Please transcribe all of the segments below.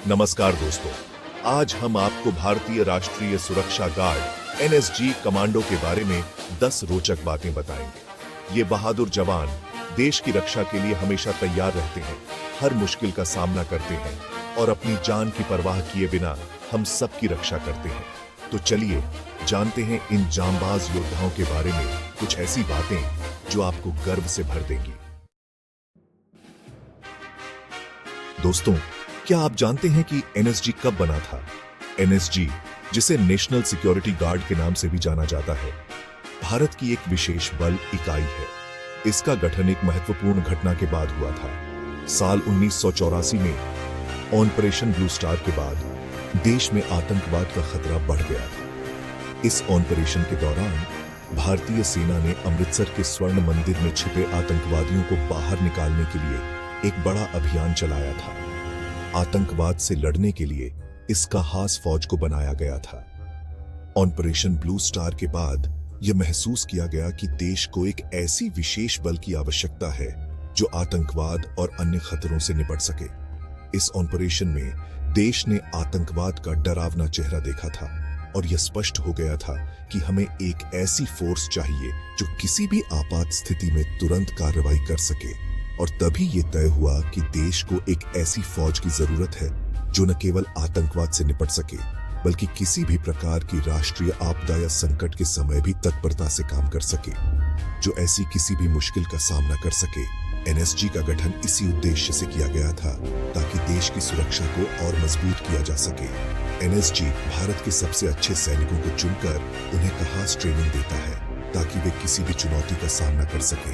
नमस्कार दोस्तों, आज हम आपको भारतीय राष्ट्रीय सुरक्षा गार्ड एनएसजी कमांडो के बारे में 10 रोचक बातें बताएंगे। ये बहादुर जवान देश की रक्षा के लिए हमेशा तैयार रहते हैं, हर मुश्किल का सामना करते हैं और अपनी जान की परवाह किए बिना हम सबकी रक्षा करते हैं। तो चलिए जानते हैं इन जांबाज योद्धाओं के बारे में कुछ ऐसी बातें जो आपको गर्व से भर देंगी। दोस्तों, क्या आप जानते हैं कि एनएसजी कब बना था? एनएसजी, जिसे नेशनल सिक्योरिटी गार्ड के नाम से भी जाना जाता है, भारत की एक विशेष बल इकाई है। इसका गठन एक महत्वपूर्ण घटना के बाद हुआ था। साल 1984 में ऑपरेशन ब्लू स्टार के बाद देश में आतंकवाद का खतरा बढ़ गया था। इस ऑपरेशन के दौरान भारतीय सेना ने अमृतसर के स्वर्ण मंदिर में छिपे आतंकवादियों को बाहर निकालने के लिए एक बड़ा अभियान चलाया था। आतंकवाद से लड़ने के लिए इस खास फौज को बनाया गया था। ऑपरेशन ब्लू स्टार के बाद यह महसूस किया गया कि देश को एक ऐसी विशेष बल की आवश्यकता है जो आतंकवाद और अन्य खतरों से निपट सके। इस ऑपरेशन में देश ने आतंकवाद का डरावना चेहरा देखा था और यह स्पष्ट हो गया था कि हमें एक ऐसी फोर्स चाहिए जो किसी भी आपात स्थिति में तुरंत कार्रवाई कर सके। और तभी यह तय हुआ कि देश को एक ऐसी फौज की जरूरत है जो न केवल आतंकवाद से निपट सके बल्कि किसी भी प्रकार की राष्ट्रीय आपदा या संकट के समय भी तत्परता से काम कर सके, जो ऐसी किसी भी मुश्किल का सामना कर सके। एनएसजी का गठन इसी उद्देश्य से किया गया था ताकि देश की सुरक्षा को और मजबूत किया जा सके। एनएसजी भारत के सबसे अच्छे सैनिकों को चुनकर उन्हें खास ट्रेनिंग देता है ताकि वे किसी भी चुनौती का सामना कर सके।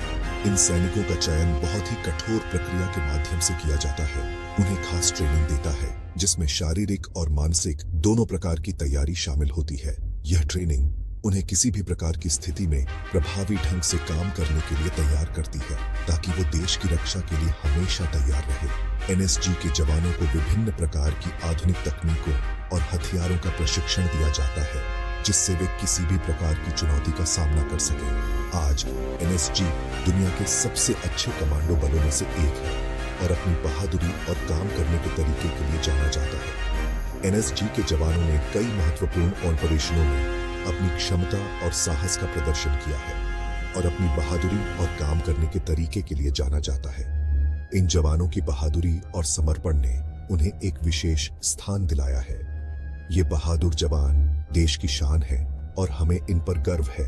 इन सैनिकों का चयन बहुत ही कठोर प्रक्रिया के माध्यम से किया जाता है। उन्हें खास ट्रेनिंग देता है जिसमें शारीरिक और मानसिक दोनों प्रकार की तैयारी शामिल होती है। यह ट्रेनिंग उन्हें किसी भी प्रकार की स्थिति में प्रभावी ढंग से काम करने के लिए तैयार करती है ताकि वो देश की रक्षा के लिए हमेशा तैयार रहे। एनएसजी के जवानों को विभिन्न प्रकार की आधुनिक तकनीकों और हथियारों का प्रशिक्षण दिया जाता है जिससे वे किसी भी प्रकार की चुनौती का सामना कर सके। आज एनएसजी दुनिया के सबसे अच्छे कमांडो बलों में से एक है और अपनी बहादुरी और काम करने के तरीके के लिए जाना जाता है। एनएसजी के जवानों ने कई महत्वपूर्ण ऑपरेशनों में अपनी क्षमता और साहस का प्रदर्शन किया है और अपनी बहादुरी और काम करने के तरीके के लिए जाना जाता है। इन जवानों की बहादुरी और समर्पण ने उन्हें एक विशेष स्थान दिलाया है। ये बहादुर जवान देश की शान है और हमें इन पर गर्व है।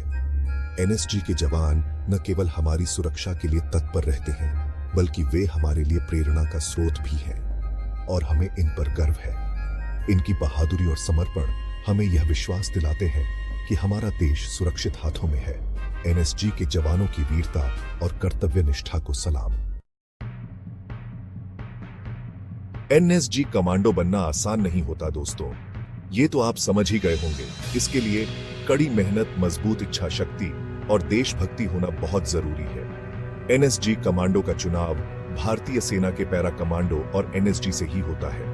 एनएसजी के जवान न केवल हमारी सुरक्षा के लिए तत्पर रहते हैं बल्कि वे हमारे लिए प्रेरणा का स्रोत भी हैं और हमें इन पर गर्व है। इनकी बहादुरी और समर्पण हमें यह विश्वास दिलाते हैं कि हमारा देश सुरक्षित हाथों में है। एनएसजी के जवानों की वीरता और कर्तव्य निष्ठा को सलाम। एनएसजी कमांडो बनना आसान नहीं होता दोस्तों, ये तो आप समझ ही गए होंगे। इसके लिए कड़ी मेहनत, मजबूत इच्छा शक्ति और देशभक्ति होना बहुत जरूरी है। एनएसजी कमांडो का चुनाव भारतीय सेना के पैरा कमांडो और एनएसजी से ही होता है।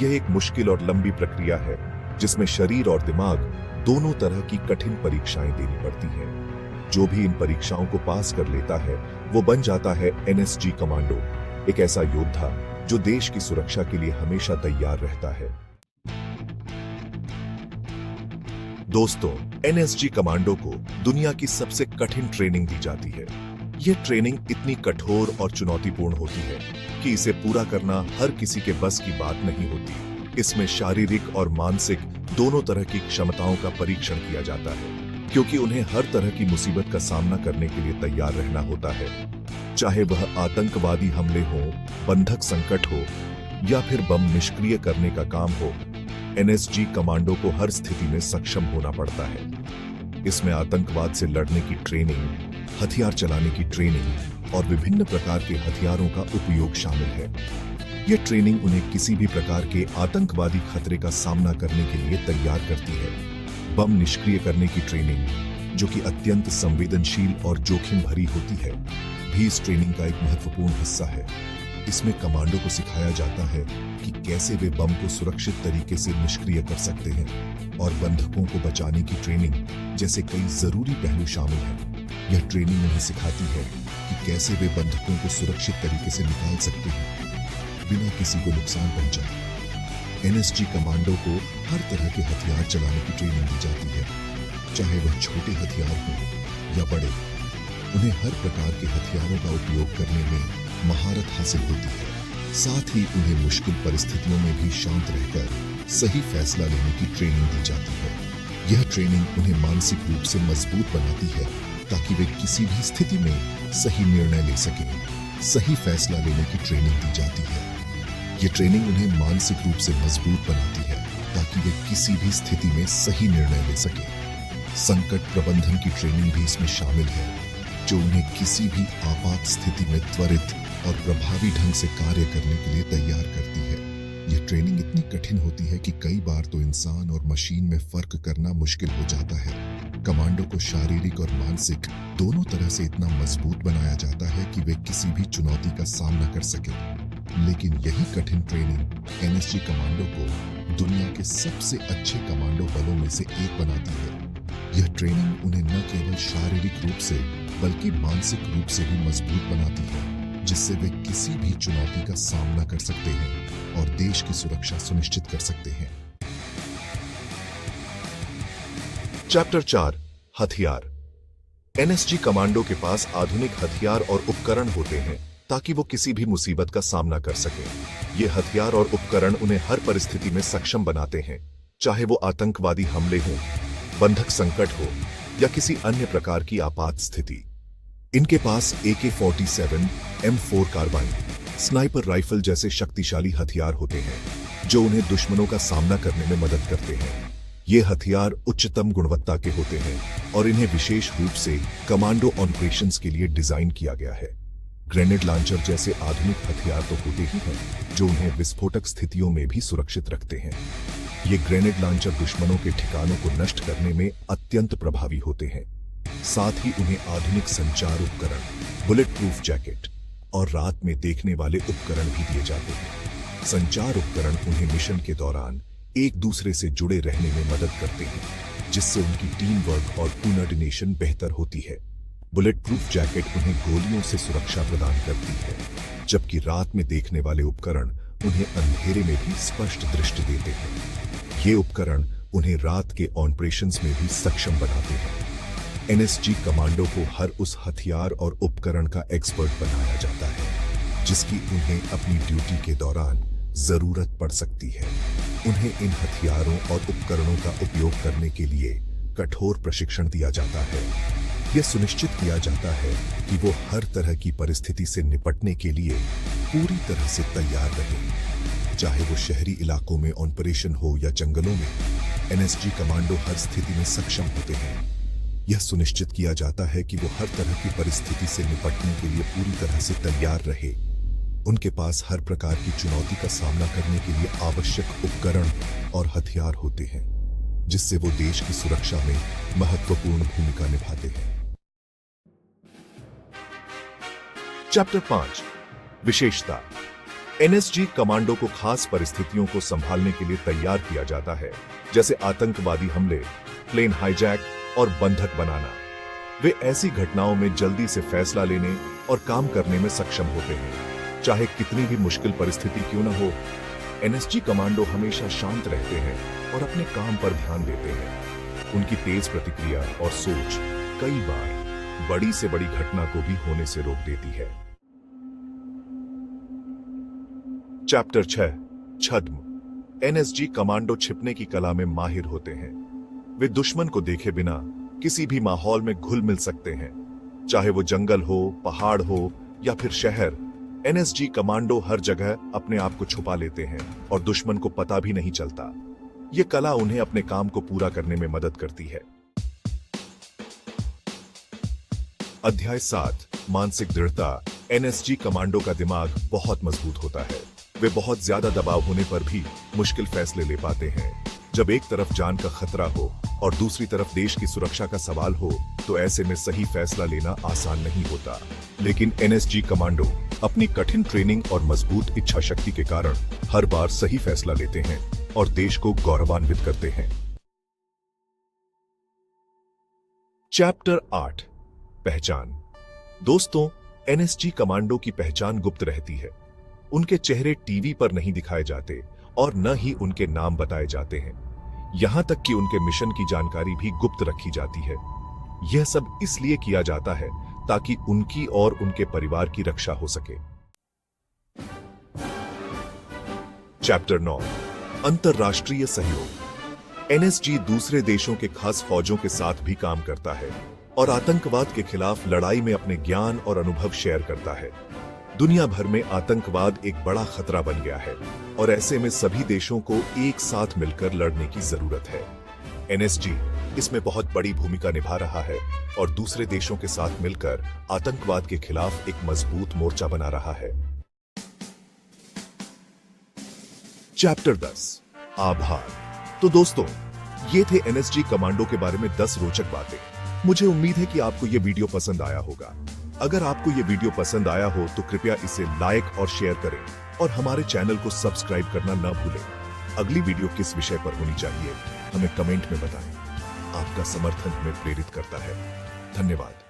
यह एक मुश्किल और लंबी प्रक्रिया है जिसमें शरीर और दिमाग दोनों तरह की कठिन परीक्षाएं देनी पड़ती हैं। जो भी इन परीक्षाओं को पास कर लेता है वो बन जाता है एनएसजी कमांडो, एक ऐसा योद्धा जो देश की सुरक्षा के लिए हमेशा तैयार रहता है। दोस्तों, एनएसजी कमांडो को दुनिया की सबसे कठिन ट्रेनिंग दी जाती है। यह ट्रेनिंग इतनी कठोर और चुनौतीपूर्ण होती है कि इसे पूरा करना हर किसी के बस की बात नहीं होती। इसमें शारीरिक और मानसिक दोनों तरह की क्षमताओं का परीक्षण किया जाता है क्योंकि उन्हें हर तरह की मुसीबत का सामना करने के लिए तैयार रहना होता है, चाहे वह आतंकवादी हमले हो, बंधक संकट हो या फिर बम निष्क्रिय करने का काम हो। एनएसजी कमांडो को हर स्थिति में सक्षम होना पड़ता है। इसमें आतंकवाद से लड़ने की ट्रेनिंग, हथियार चलाने की ट्रेनिंग और विभिन्न प्रकार के हथियारों का उपयोग शामिल है। यह ट्रेनिंग उन्हें किसी भी प्रकार के आतंकवादी खतरे का सामना करने के लिए तैयार करती है। बम निष्क्रिय करने की ट्रेनिंग, जो कि अत्यंत संवेदनशील और जोखिम भरी होती है, भी इस ट्रेनिंग का एक महत्वपूर्ण हिस्सा है। इसमें कमांडो को सिखाया जाता है कि कैसे वे बम को सुरक्षित तरीके से निष्क्रिय कर सकते हैं और बंधकों को बचाने की ट्रेनिंग जैसे कई जरूरी पहलू शामिल हैं। यह ट्रेनिंग उन्हें सिखाती है कि कैसे वे बंधकों को सुरक्षित तरीके से निकाल सकते हैं बिना किसी को नुकसान पहुंचाए। एनएसजी कमांडो को हर तरह के हथियार चलाने की ट्रेनिंग दी जाती है, चाहे वह छोटे हथियार हों या बड़े। उन्हें हर प्रकार के हथियारों का उपयोग करने में महारत हासिल होती है। साथ ही उन्हें मुश्किल परिस्थितियों में भी शांत रहकर सही फैसला लेने की ट्रेनिंग दी जाती है। यह ट्रेनिंग उन्हें मानसिक रूप से मजबूत बनाती है ताकि वे किसी भी स्थिति में सही निर्णय ले सकें। सही फैसला लेने की ट्रेनिंग दी जाती है। ये ट्रेनिंग उन्हें मानसिक रूप से मजबूत बनाती है ताकि वे किसी भी स्थिति में सही निर्णय ले सकें। संकट प्रबंधन की ट्रेनिंग भी इसमें शामिल है, जो उन्हें किसी भी आपात स्थिति में त्वरित और प्रभावी ढंग से कार्य करने के लिए तैयार करती है। यह ट्रेनिंग इतनी कठिन होती है कि कई बार तो इंसान और मशीन में फर्क करना मुश्किल हो जाता है। कमांडो को शारीरिक और मानसिक दोनों तरह से इतना मजबूत बनाया जाता है कि वे किसी भी चुनौती का सामना कर सकें। लेकिन यही कठिन ट्रेनिंग एनएसजी कमांडो को दुनिया के सबसे अच्छे कमांडो बलों में से एक बनाती है। यह ट्रेनिंग उन्हें न केवल शारीरिक रूप से बल्कि मानसिक रूप से भी मजबूत बनाती है, जिससे वे किसी भी चुनौती का सामना कर सकते हैं और देश की सुरक्षा सुनिश्चित कर सकते हैं। चैप्टर 4 हथियार। एनएसजी कमांडो के पास आधुनिक हथियार और उपकरण होते हैं ताकि वो किसी भी मुसीबत का सामना कर सकें। ये हथियार और उपकरण उन्हें हर परिस्थिति में सक्षम बनाते हैं, चाहे वो आतंकवादी हमले हों, बंधक संकट हो या किसी अन्य प्रकार की आपात स्थिति। इनके पास AK-47, M4 carbene, sniper rifle जैसे शक्तिशाली हथियार होते हैं जो उन्हें दुश्मनों का सामना करने में मदद करते हैं। ये हथियार उच्चतम गुणवत्ता के होते हैं और इन्हें विशेष रूप से कमांडो ऑपरेशंस के लिए डिजाइन किया गया है। ग्रेनेड लॉन्चर जैसे आधुनिक हथियार तो होते ही हैं जो उन्हें विस्फोटक स्थितियों में भी सुरक्षित रखते हैं। ये ग्रेनेड लॉन्चर दुश्मनों के ठिकानों को नष्ट करने में अत्यंत प्रभावी होते हैं। साथ ही उन्हें आधुनिक संचार उपकरण, बुलेट प्रूफ जैकेट और रात में देखने वाले उपकरण भी दिए जाते हैं। संचार उपकरण उन्हें मिशन के दौरान एक दूसरे से जुड़े रहने में मदद करते हैं, जिससे उनकी टीम वर्क और कोऑर्डिनेशन बेहतर होती है। बुलेट प्रूफ जैकेट उन्हें गोलियों से सुरक्षा प्रदान करती है, जबकि रात में देखने वाले उपकरण उन्हें अंधेरे में भी स्पष्ट दृष्टि देते हैं। ये उपकरण उन्हें रात के ऑपरेशंस में भी सक्षम बनाते हैं। एनएसजी कमांडो को हर उस हथियार और उपकरण का एक्सपर्ट बनाया जाता है जिसकी उन्हें अपनी ड्यूटी के दौरान जरूरत पड़ सकती है। उन्हें इन हथियारों और उपकरणों का उपयोग करने के लिए कठोर प्रशिक्षण दिया जाता है। यह सुनिश्चित किया जाता है कि वो हर तरह की परिस्थिति से निपटने के लिए पूरी तरह से तैयार रहें। चाहे वो शहरी इलाकों में ऑपरेशन हो या जंगलों में, एनएसजी कमांडो हर स्थिति में सक्षम होते हैं। यह सुनिश्चित किया जाता है कि वो हर तरह की परिस्थिति से निपटने के लिए पूरी तरह से तैयार रहे। उनके पास हर प्रकार की चुनौती का सामना करने के लिए आवश्यक उपकरण और हथियार होते हैं, जिससे वो देश की सुरक्षा में महत्वपूर्ण भूमिका निभाते हैं। चैप्टर 5 विशेषता। एनएसजी कमांडो को खास परिस्थितियों को संभालने के लिए तैयार किया जाता है, जैसे आतंकवादी हमले, प्लेन हाईजैक और बंधक बनाना। वे ऐसी घटनाओं में जल्दी से फैसला लेने और काम करने में सक्षम होते हैं, चाहे कितनी भी मुश्किल परिस्थिति क्यों न हो। एनएसजी कमांडो हमेशा शांत रहते हैं और अपने काम पर ध्यान देते हैं। उनकी तेज प्रतिक्रिया और सोच कई बार बड़ी से बड़ी घटना को भी होने से रोक देती है। चैप्टर 6 छद्म। एनएसजी कमांडो छिपने की कला में माहिर होते हैं। वे दुश्मन को देखे बिना किसी भी माहौल में घुल मिल सकते हैं, चाहे वो जंगल हो, पहाड़ हो या फिर शहर। एनएसजी कमांडो हर जगह अपने आप को छुपा लेते हैं और दुश्मन को पता भी नहीं चलता। ये कला उन्हें अपने काम को पूरा करने में मदद करती है। अध्याय 7 मानसिक दृढ़ता। एनएसजी कमांडो का दिमाग बहुत मजबूत होता है। वे बहुत ज्यादा दबाव होने पर भी मुश्किल फैसले ले पाते हैं। जब एक तरफ जान का खतरा हो और दूसरी तरफ देश की सुरक्षा का सवाल हो, तो ऐसे में सही फैसला लेना आसान नहीं होता। लेकिन एनएसजी कमांडो अपनी कठिन ट्रेनिंग और मजबूत इच्छा शक्ति के कारण हर बार सही फैसला लेते हैं और देश को गौरवान्वित करते हैं। चैप्टर 8 पहचान। दोस्तों, एनएसजी कमांडो की पहचान गुप्त रहती है। उनके चेहरे टीवी पर नहीं दिखाए जाते और न ही उनके नाम बताए जाते हैं। यहां तक कि उनके मिशन की जानकारी भी गुप्त रखी जाती है। यह सब इसलिए किया जाता है ताकि उनकी और उनके परिवार की रक्षा हो सके। चैप्टर 9, अंतरराष्ट्रीय सहयोग। एनएसजी दूसरे देशों के खास फौजों के साथ भी काम करता है और आतंकवाद के खिलाफ लड़ाई में अपने ज्ञान और अनुभव शेयर करता है। दुनिया भर में आतंकवाद एक बड़ा खतरा बन गया है और ऐसे में सभी देशों को एक साथ मिलकर लड़ने की जरूरत है। एनएसजी इसमें बहुत बड़ी भूमिका निभा रहा है और दूसरे देशों के साथ मिलकर आतंकवाद के खिलाफ एक मजबूत मोर्चा बना रहा है। चैप्टर 10, आभार। तो दोस्तों, ये थे एनएसजी कमांडो के बारे में 10 रोचक बातें। मुझे उम्मीद है कि आपको ये वीडियो पसंद आया होगा। अगर आपको ये वीडियो पसंद आया हो तो कृपया इसे लाइक और शेयर करें और हमारे चैनल को सब्सक्राइब करना न भूलें। अगली वीडियो किस विषय पर होनी चाहिए हमें कमेंट में बताएं। आपका समर्थन हमें प्रेरित करता है। धन्यवाद।